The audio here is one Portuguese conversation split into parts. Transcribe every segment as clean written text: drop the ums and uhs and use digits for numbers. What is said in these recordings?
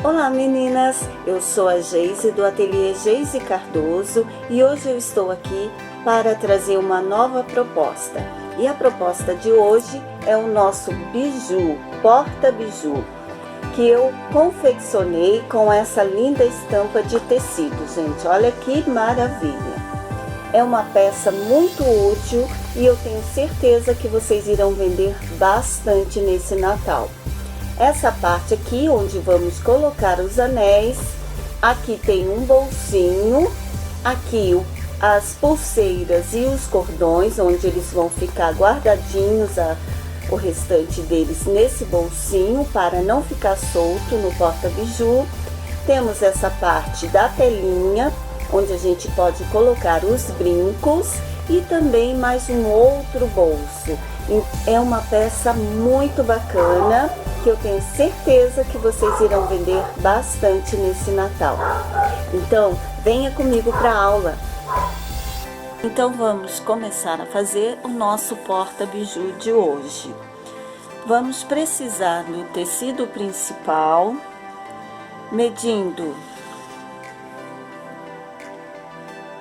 Olá meninas, eu sou a Geise do ateliê Geise Cardoso e hoje eu estou aqui para trazer uma nova proposta. E a proposta de hoje é o nosso biju, porta-biju, que eu confeccionei com essa linda estampa de tecido, gente. Olha que maravilha! É uma peça muito útil e eu tenho certeza que vocês irão vender bastante nesse Natal. Essa parte aqui, onde vamos colocar os anéis, aqui tem um bolsinho, aqui as pulseiras e os cordões, onde eles vão ficar guardadinhos, o restante deles nesse bolsinho, para não ficar solto no porta-biju. Temos essa parte da telinha, onde a gente pode colocar os brincos e também mais um outro bolso. É uma peça muito bacana, que eu tenho certeza que vocês irão vender bastante nesse Natal. Então, venha comigo para a aula. Então, vamos começar a fazer o nosso porta-biju de hoje. Vamos precisar do tecido principal, medindo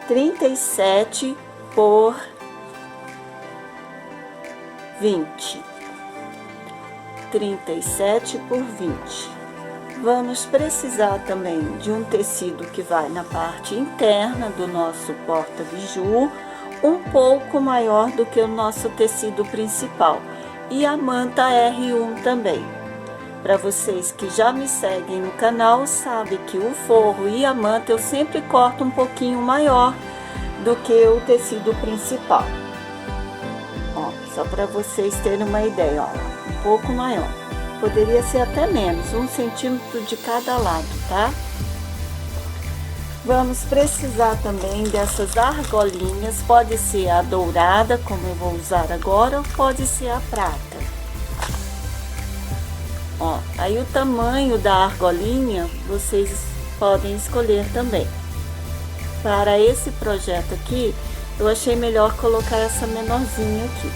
37 por 20. 37 por 20. Vamos precisar também de um tecido que vai na parte interna do nosso porta-biju, um pouco maior do que o nosso tecido principal, e a manta R1 também. Para vocês que já me seguem no canal, sabem que o forro e a manta eu sempre corto um pouquinho maior do que o tecido principal. Ó, só para vocês terem uma ideia, ó. Um pouco maior, poderia ser até menos, 1 centímetro de cada lado, tá? Vamos precisar também dessas argolinhas, pode ser a dourada, como eu vou usar agora, ou pode ser a prata. Ó, aí o tamanho da argolinha, vocês podem escolher também. Para esse projeto aqui, eu achei melhor colocar essa menorzinha aqui.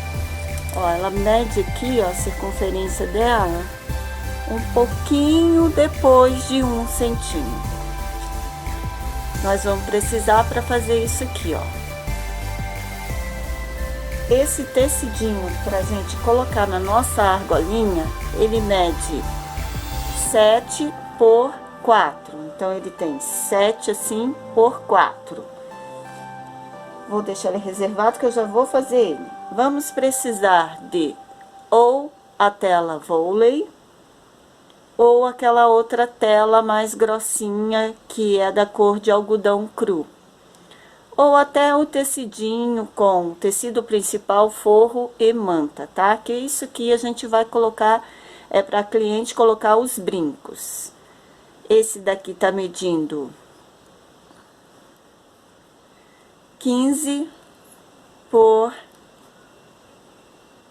Ó, ela mede aqui, ó, a circunferência dela um pouquinho depois de 1 centímetro. Nós vamos precisar para fazer isso aqui, ó. Esse tecidinho pra gente colocar na nossa argolinha, ele mede 7 por 4. Então, ele tem 7 assim por 4. Vou deixar ele reservado que eu já vou fazer ele. Vamos precisar de ou a tela vôlei ou aquela outra tela mais grossinha que é da cor de algodão cru. Ou até o tecidinho com tecido principal, forro e manta, tá? Que isso aqui a gente vai colocar, é para cliente colocar os brincos. Esse daqui tá medindo 15 por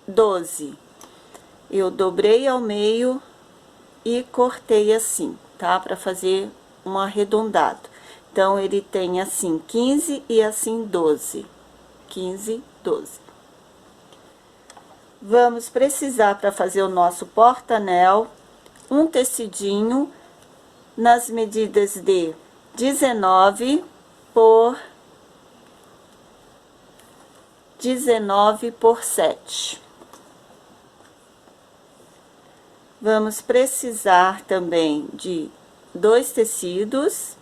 12. Eu dobrei ao meio e cortei assim, tá? Para fazer um arredondado. Então, ele tem assim 15 e assim 12. 15, 12. Vamos precisar, para fazer o nosso porta-anel, um tecidinho nas medidas de 19 por 19 por 7. Vamos precisar também de 2 tecidos,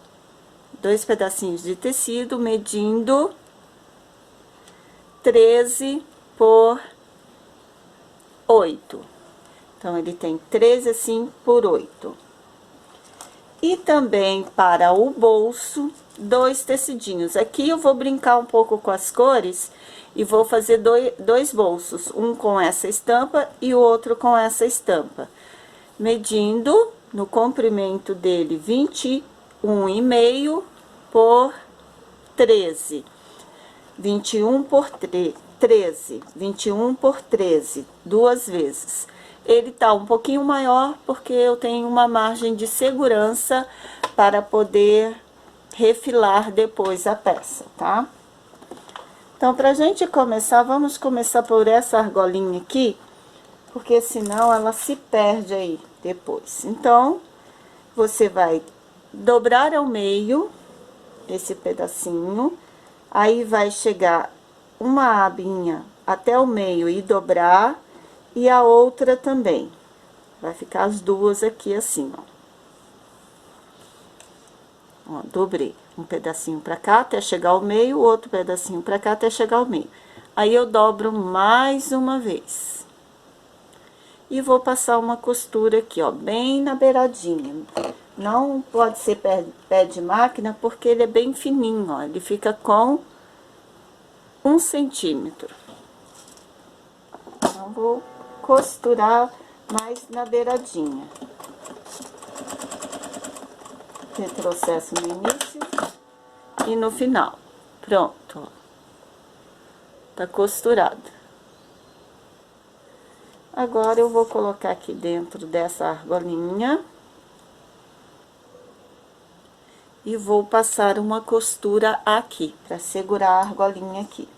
2 pedacinhos de tecido, medindo 13 por 8. Então, ele tem 13 assim por 8. E também para o bolso, 2 tecidinhos. Aqui eu vou brincar um pouco com as cores e vou fazer dois bolsos, um com essa estampa e o outro com essa estampa. Medindo no comprimento dele 21,5 por 13. 21 por 13, 21 por 13, 2 vezes. Ele tá um pouquinho maior porque eu tenho uma margem de segurança para poder refilar depois a peça, tá? Então, pra gente começar, vamos começar por essa argolinha aqui, porque senão ela se perde aí depois. Então, você vai dobrar ao meio esse pedacinho, aí vai chegar uma abinha até o meio e dobrar, e a outra também. Vai ficar as duas aqui assim, ó. Ó, dobrei um pedacinho pra cá até chegar ao meio, outro pedacinho pra cá até chegar ao meio. Aí, eu dobro mais uma vez. E vou passar uma costura aqui, ó, bem na beiradinha. Não pode ser pé de máquina, porque ele é bem fininho, ó. Ele fica com 1 centímetro. Então, vou costurar mais na beiradinha. Retrocesso no início e no final. Pronto, ó. Tá costurado. Agora, eu vou colocar aqui dentro dessa argolinha. E vou passar uma costura aqui, pra segurar a argolinha aqui.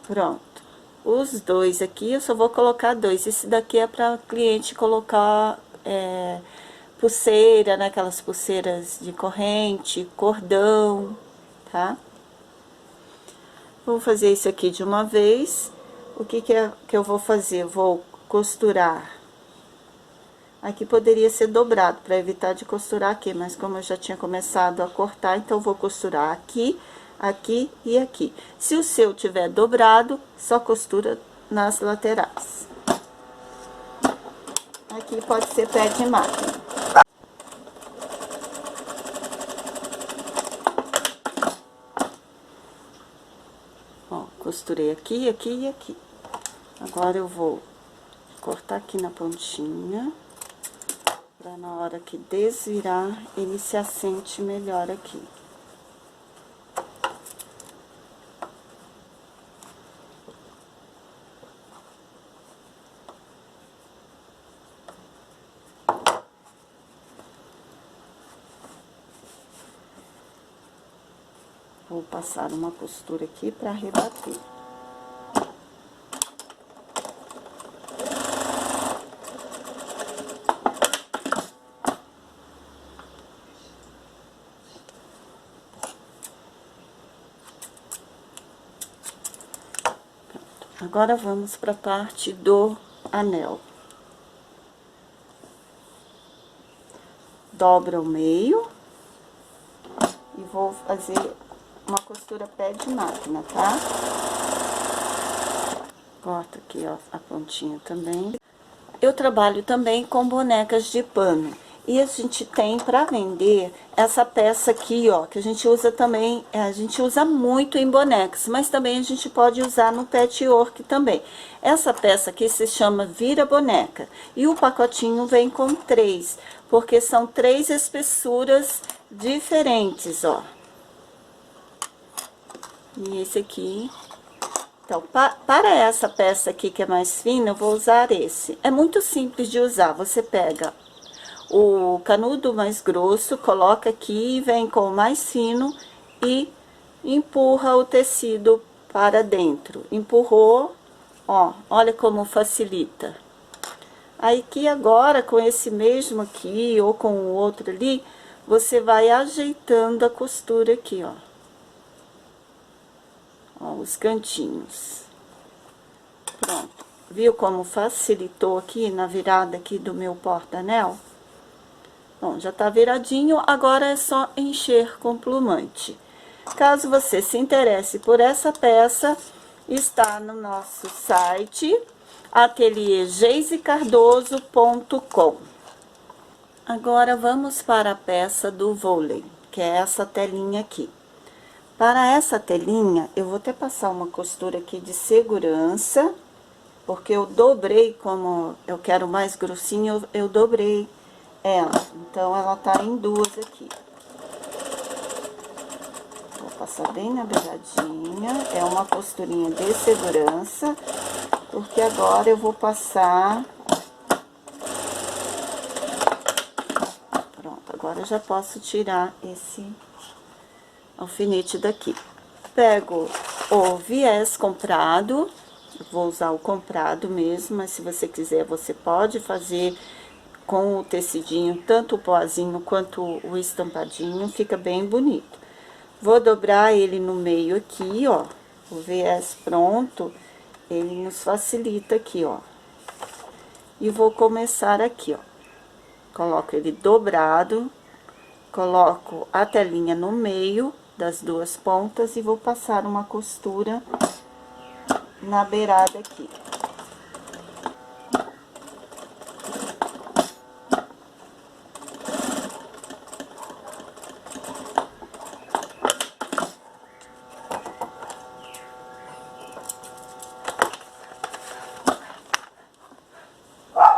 Pronto. Os dois aqui, eu só vou colocar 2. Esse daqui é pra cliente colocar pulseira, né? Aquelas pulseiras de corrente, cordão, tá? Vou fazer isso aqui de uma vez. O que que eu vou fazer? Vou costurar. Aqui poderia ser dobrado, para evitar de costurar aqui, mas como eu já tinha começado a cortar, então vou costurar aqui, aqui e aqui. Se o seu tiver dobrado, só costura nas laterais. Aqui pode ser pé de máquina. Ó, costurei aqui, aqui e aqui. Agora, eu vou cortar aqui na pontinha, pra na hora que desvirar, ele se assente melhor aqui. Vou passar uma costura aqui pra rebater. Agora, vamos para a parte do anel. Dobra o meio e vou fazer uma costura pé de máquina, tá? Corta aqui, ó, a pontinha também. Eu trabalho também com bonecas de pano. E a gente tem para vender essa peça aqui, ó, que a gente usa também, a gente usa muito em bonecas, mas também a gente pode usar no patchwork também. Essa peça aqui se chama vira boneca, e o pacotinho vem com 3, porque são 3 espessuras diferentes, ó. E esse aqui... Então, para essa peça aqui que é mais fina, eu vou usar esse. É muito simples de usar, você pega o canudo mais grosso, coloca aqui, vem com o mais fino e empurra o tecido para dentro. Empurrou, ó, olha como facilita. Aí que agora, com esse mesmo aqui ou com o outro ali, você vai ajeitando a costura aqui, ó. Ó, os cantinhos. Pronto. Viu como facilitou aqui na virada aqui do meu porta-anel? Bom, já tá viradinho, agora é só encher com plumante. Caso você se interesse por essa peça, está no nosso site, ateliergeisecardoso.com. Agora, vamos para a peça do vôlei, que é essa telinha aqui. Para essa telinha, eu vou até passar uma costura aqui de segurança, porque eu dobrei, como eu quero mais grossinho, eu dobrei ela. Então, ela tá em 2 aqui. Vou passar bem na beiradinha, é uma costurinha de segurança, porque agora eu vou passar... Pronto, agora eu já posso tirar esse alfinete daqui. Pego o viés comprado Eu vou usar o comprado mesmo, mas se você quiser, você pode fazer com o tecidinho, tanto o pozinho quanto o estampadinho, fica bem bonito. Vou dobrar ele no meio aqui, ó. O viés pronto, ele nos facilita aqui, ó. E vou começar aqui, ó. Coloco ele dobrado, coloco a telinha no meio das duas pontas e vou passar uma costura na beirada aqui.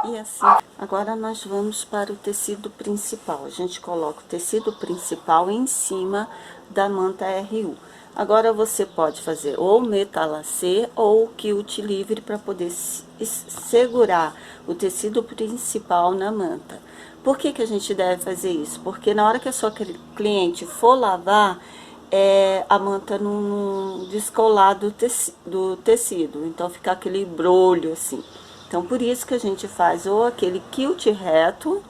E assim, agora nós vamos para o tecido principal. A gente coloca o tecido principal em cima da manta RU. Agora, você pode fazer ou metalacê ou quilt livre para poder segurar o tecido principal na manta. Por que que a gente deve fazer isso? Porque na hora que a sua cliente for lavar, a manta não descolar do tecido, então fica aquele brolho assim. Então, por isso que a gente faz ou aquele quilt reto,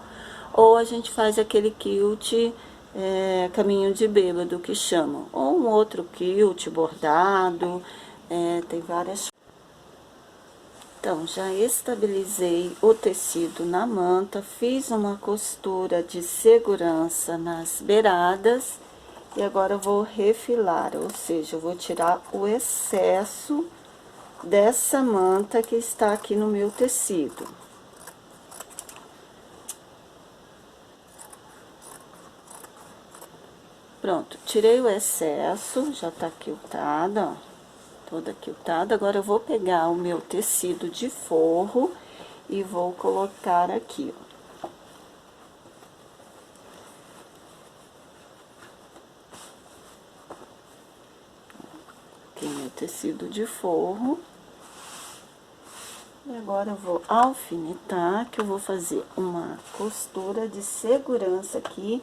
ou a gente faz aquele quilt caminho de bêbado, que chamam. Ou um outro quilt bordado, tem várias. Então, já estabilizei o tecido na manta, fiz uma costura de segurança nas beiradas, e agora eu vou refilar, ou seja, eu vou tirar o excesso dessa manta que está aqui no meu tecido. Pronto, tirei o excesso, já tá quiltada, ó, toda quiltada. Agora eu vou pegar o meu tecido de forro e vou colocar aqui, ó. Aqui meu tecido de forro. E agora eu vou alfinetar, que eu vou fazer uma costura de segurança aqui,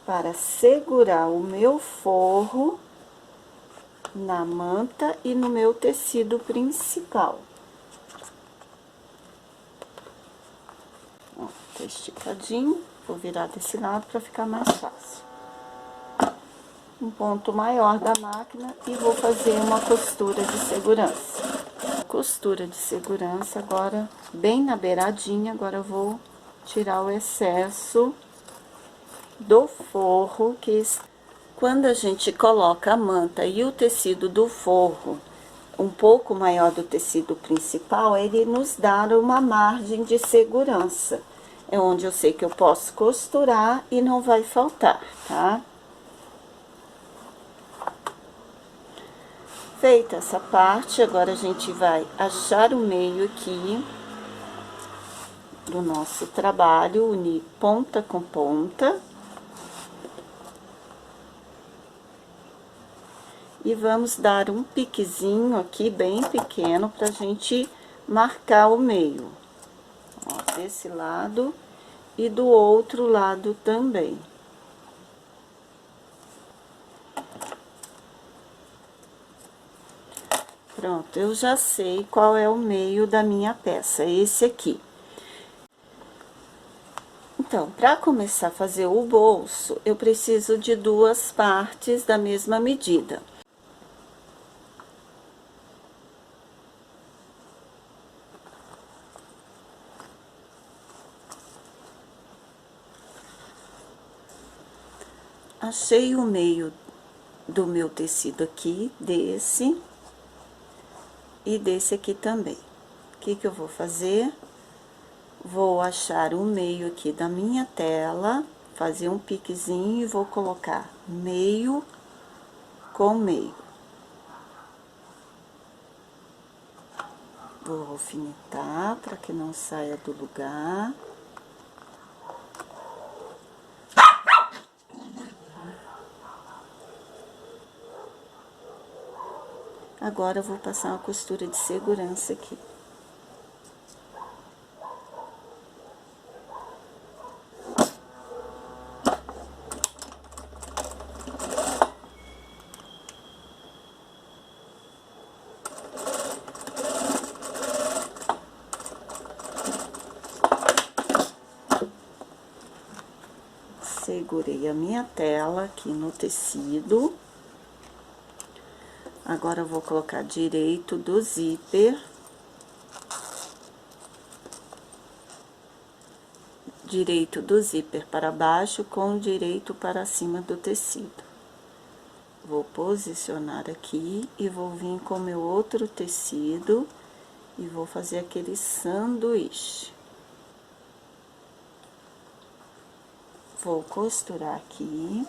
para segurar o meu forro na manta e no meu tecido principal. Ó, tá esticadinho, vou virar desse lado para ficar mais fácil. Um ponto maior da máquina e vou fazer uma costura de segurança. Costura de segurança agora bem na beiradinha. Agora eu vou tirar o excesso do forro, que quando a gente coloca a manta e o tecido do forro um pouco maior do tecido principal, ele nos dá uma margem de segurança. É onde eu sei que eu posso costurar e não vai faltar, tá? Feita essa parte, agora a gente vai achar o meio aqui do nosso trabalho, unir ponta com ponta. E vamos dar um piquezinho aqui, bem pequeno, pra gente marcar o meio. Ó, desse lado e do outro lado também. Pronto, eu já sei qual é o meio da minha peça, esse aqui. Então, para começar a fazer o bolso, eu preciso de duas partes da mesma medida. Achei o meio do meu tecido aqui, desse e desse aqui também. O que que eu vou fazer? Vou achar o meio aqui da minha tela, fazer um piquezinho e vou colocar meio com meio. Vou alfinetar para que não saia do lugar. Agora, eu vou passar uma costura de segurança aqui. segurei a minha tela aqui no tecido. Agora, eu vou colocar direito do zíper. Direito do zíper para baixo com o direito para cima do tecido. Vou posicionar aqui e vou vir com meu outro tecido e vou fazer aquele sanduíche. Vou costurar aqui.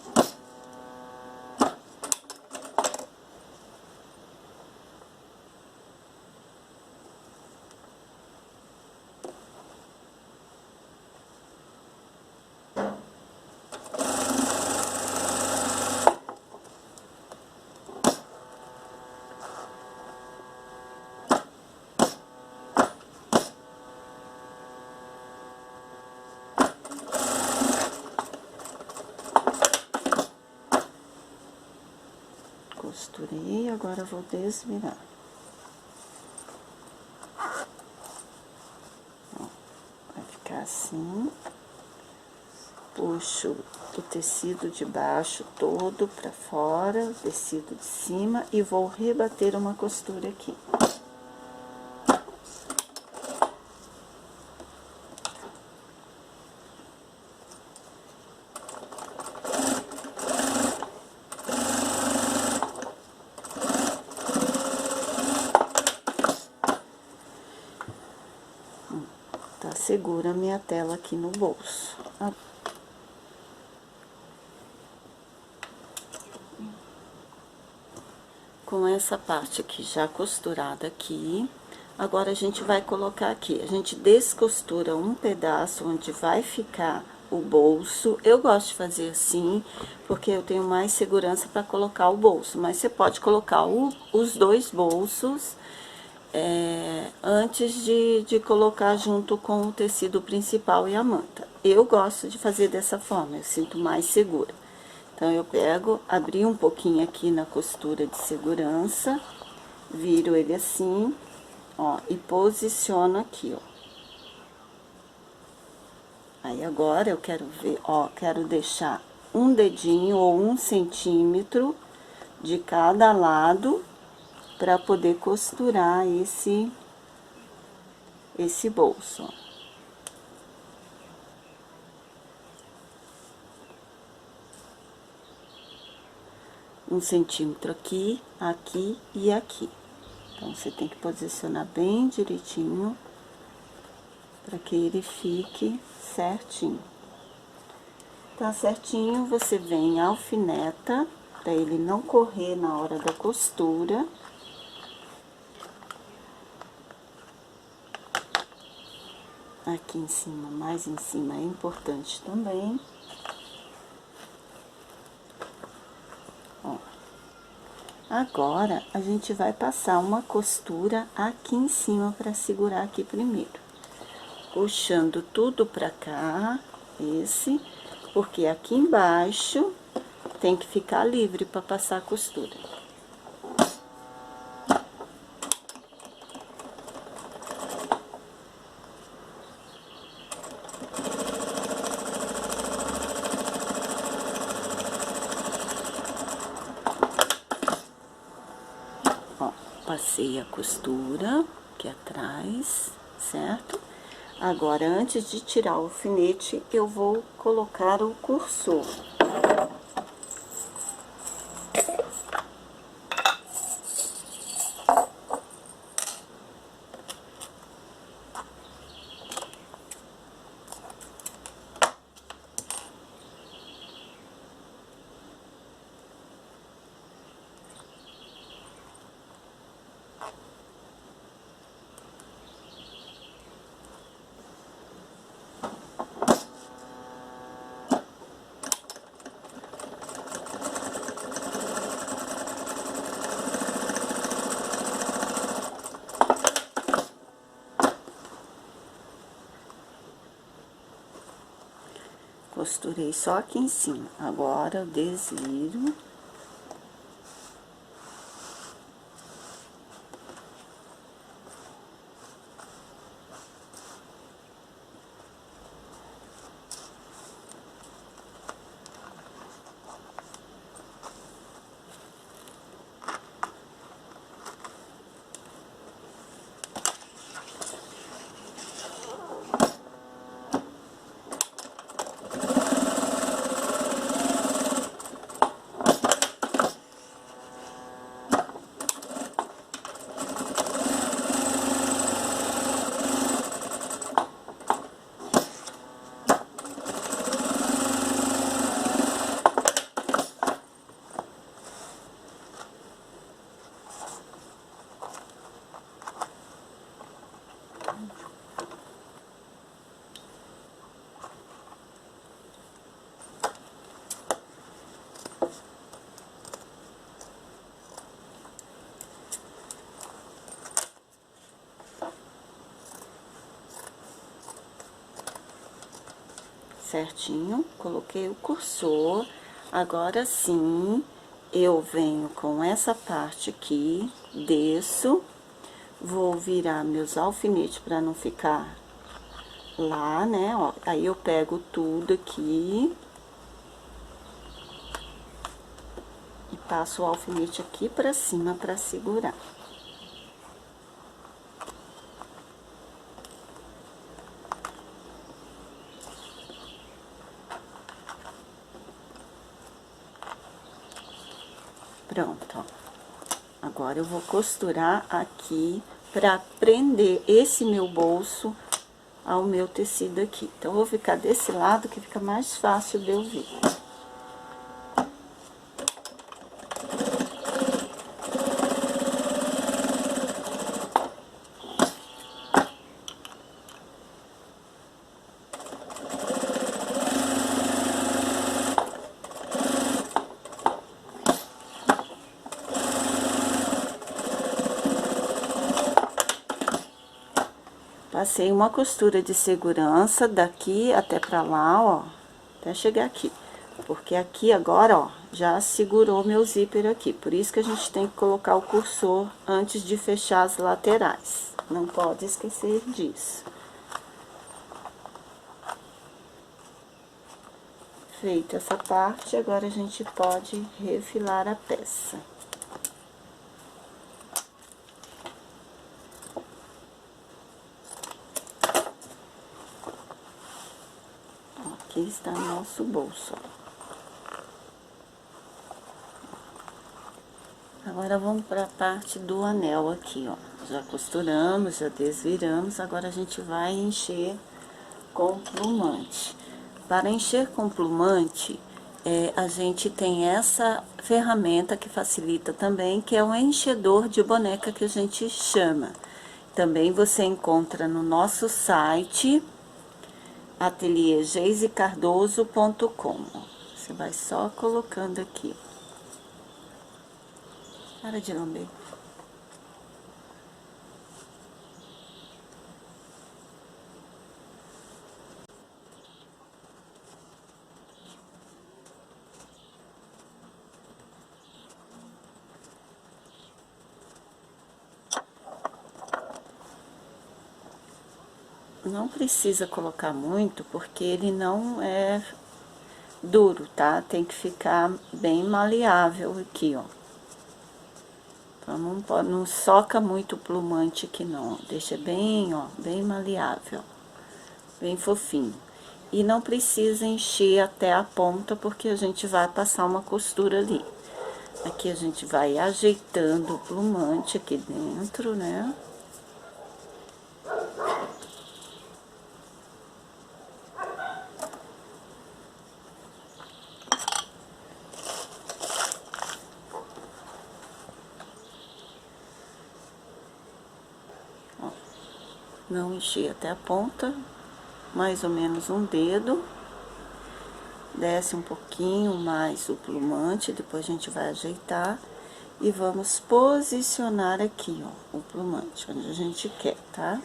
Costurei, agora vou desvirar. Ó, vai ficar assim. Puxo o tecido de baixo todo pra fora, o tecido de cima, e vou rebater uma costura aqui. Tá segura a minha tela aqui no bolso. Com essa parte aqui já costurada aqui, agora a gente vai colocar aqui. A gente descostura um pedaço onde vai ficar o bolso. Eu gosto de fazer assim, porque eu tenho mais segurança para colocar o bolso. Mas você pode colocar os dois bolsos antes de colocar junto com o tecido principal e a manta. Eu gosto de fazer dessa forma, eu sinto mais segura. Então, eu pego, abri um pouquinho aqui na costura de segurança, viro ele assim, ó, e posiciono aqui, ó. Aí, agora, eu quero ver, ó, quero deixar um dedinho ou 1 centímetro de cada lado para poder costurar esse bolso, ó. 1 centímetro aqui, aqui e aqui. Então, você tem que posicionar bem direitinho para que ele fique certinho. Tá certinho, você vem alfineta, para ele não correr na hora da costura. Aqui em cima, mais em cima, é importante também. Ó. Agora, a gente vai passar uma costura aqui em cima para segurar aqui primeiro. Puxando tudo pra cá, porque aqui embaixo tem que ficar livre para passar a costura. Passei a costura aqui atrás, certo? Agora, antes de tirar o alfinete, eu vou colocar o cursor. Costurei só aqui em cima. Agora, eu desviro. certinho, coloquei o cursor. Agora sim, eu venho com essa parte aqui, desço, vou virar meus alfinetes para não ficar lá, né, ó. Aí eu pego tudo aqui e passo o alfinete aqui pra cima pra segurar. Pronto, ó. Agora eu vou costurar aqui pra prender esse meu bolso ao meu tecido aqui. Então, eu vou ficar desse lado que fica mais fácil de eu ver. Passei uma costura de segurança daqui até pra lá, ó, até chegar aqui. Porque aqui agora, ó, já segurou meu zíper aqui. Por isso que a gente tem que colocar o cursor antes de fechar as laterais. Não pode esquecer disso. Feita essa parte, agora a gente pode refilar a peça. Aqui está nosso bolso, ó. Agora, vamos para a parte do anel aqui, ó. Já costuramos, já desviramos, agora a gente vai encher com plumante. Para encher com plumante, a gente tem essa ferramenta que facilita também, que é o enchedor de boneca que a gente chama. Também você encontra no nosso site, ateliergeisecardoso.com. Você vai só colocando aqui. Para de lamber. Não precisa colocar muito, porque ele não é duro, tá? Tem que ficar bem maleável aqui, ó. Então, não soca muito o plumante aqui, não. Deixa bem, ó, bem maleável. Bem fofinho. E não precisa encher até a ponta, porque a gente vai passar uma costura ali. Aqui a gente vai ajeitando o plumante aqui dentro, né? Não encher até a ponta, mais ou menos um dedo. Desce um pouquinho mais o plumante, depois a gente vai ajeitar. E vamos posicionar aqui, ó, o plumante, onde a gente quer, tá?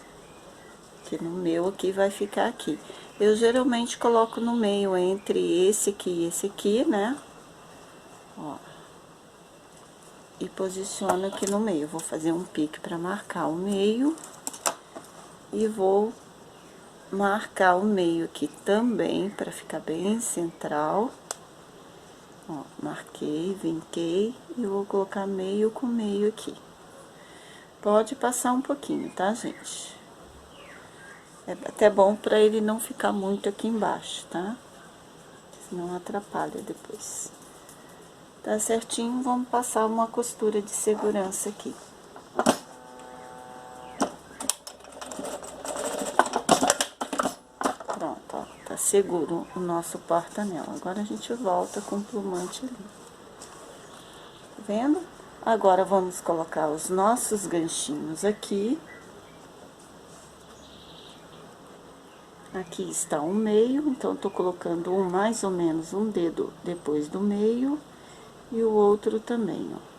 Que no meu aqui vai ficar aqui. Eu geralmente coloco no meio, entre esse aqui e esse aqui, né? Ó. E posiciono aqui no meio. Vou fazer um pique pra marcar o meio. E vou marcar o meio aqui também, pra ficar bem central. Ó, marquei, vinquei e vou colocar meio com meio aqui. Pode passar um pouquinho, tá, gente? É até bom pra ele não ficar muito aqui embaixo, tá? Senão atrapalha depois. Tá certinho, vamos passar uma costura de segurança aqui. Pronto, ó, tá seguro o nosso porta-anel. Agora a gente volta com o plumante ali. Tá vendo? Agora, vamos colocar os nossos ganchinhos aqui. Aqui está o meio, então, tô colocando mais ou menos um dedo depois do meio e o outro também, ó.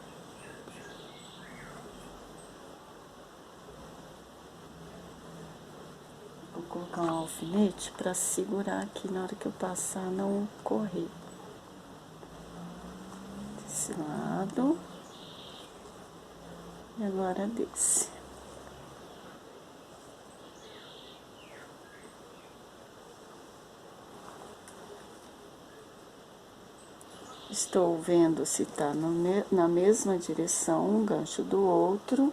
Vou colocar um alfinete para segurar aqui na hora que eu passar, não correr. Desse lado. E agora desse. Estou vendo se tá na mesma direção um gancho do outro,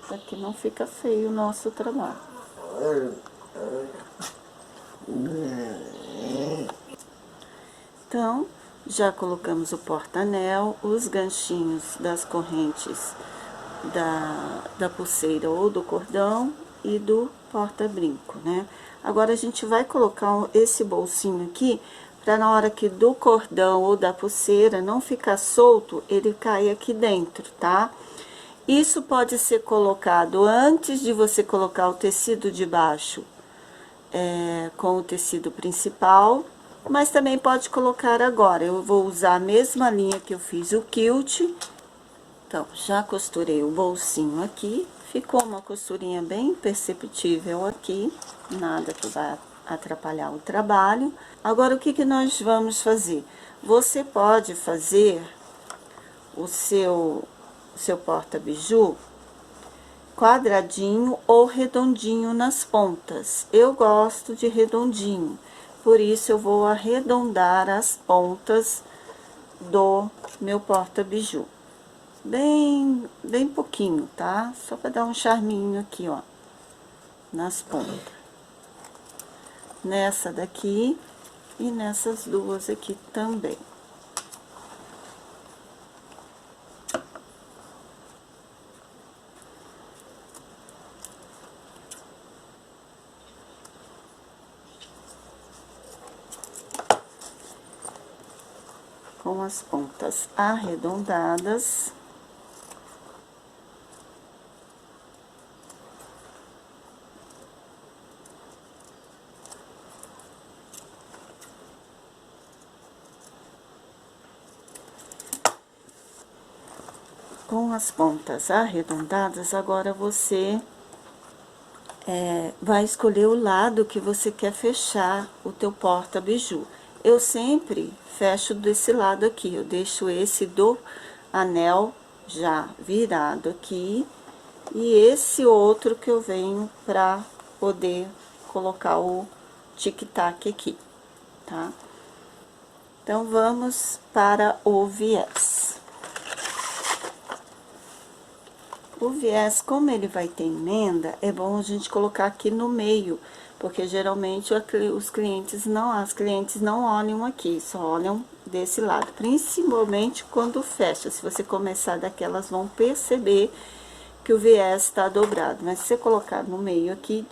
para que não fica feio o nosso trabalho. Então, já colocamos o porta-anel, os ganchinhos das correntes da pulseira ou do cordão e do porta-brinco, né? Agora, a gente vai colocar esse bolsinho aqui, para na hora que do cordão ou da pulseira não ficar solto, ele cai aqui dentro, tá? Isso pode ser colocado antes de você colocar o tecido de baixo com o tecido principal, mas também pode colocar agora. Eu vou usar a mesma linha que eu fiz o quilt. Então, já costurei o bolsinho aqui, ficou uma costurinha bem perceptível aqui, nada que vai atrapalhar o trabalho. Agora, o que que nós vamos fazer? Você pode fazer o seu porta-biju quadradinho ou redondinho nas pontas. Eu gosto de redondinho, por isso eu vou arredondar as pontas do meu porta-biju. Bem pouquinho, tá? Só para dar um charminho aqui, ó, nas pontas. Nessa daqui e nessas duas aqui também. Com as pontas arredondadas. Com as pontas arredondadas, agora você vai escolher o lado que você quer fechar o teu porta-biju. Eu sempre fecho desse lado aqui, eu deixo esse do anel já virado aqui, e esse outro que eu venho pra poder colocar o tic-tac aqui, tá? Então, vamos para o viés. O viés, como ele vai ter emenda, é bom a gente colocar aqui no meio, porque geralmente as clientes não olham aqui, só olham desse lado, principalmente quando fecha. Se você começar daqui, elas vão perceber que o viés está dobrado, mas se você colocar no meio aqui,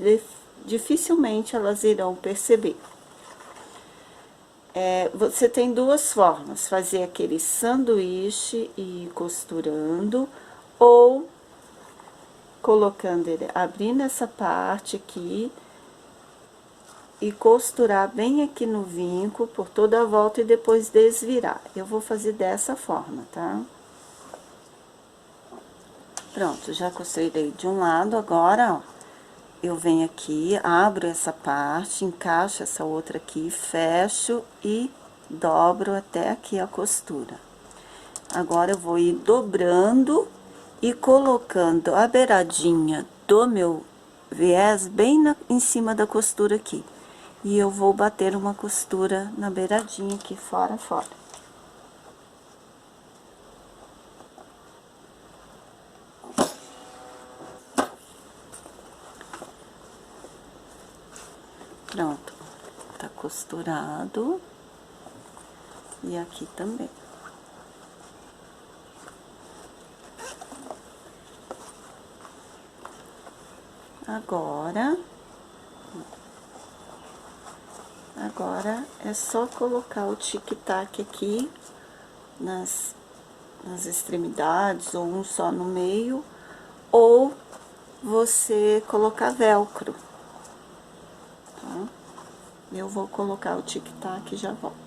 dificilmente elas irão perceber. Você tem duas formas, fazer aquele sanduíche e ir costurando, ou colocando ele, abrindo essa parte aqui e costurar bem aqui no vinco por toda a volta e depois desvirar. Eu vou fazer dessa forma, tá? Pronto, já costurei de um lado, agora, ó, eu venho aqui, abro essa parte, encaixo essa outra aqui, fecho e dobro até aqui a costura. Agora, eu vou ir dobrando e colocando a beiradinha do meu viés bem em cima da costura aqui. E eu vou bater uma costura na beiradinha aqui, fora. Pronto, tá costurado. E aqui também. Agora é só colocar o tic-tac aqui nas extremidades, ou um só no meio, ou você colocar velcro, tá? Eu vou colocar o tic-tac e já volto.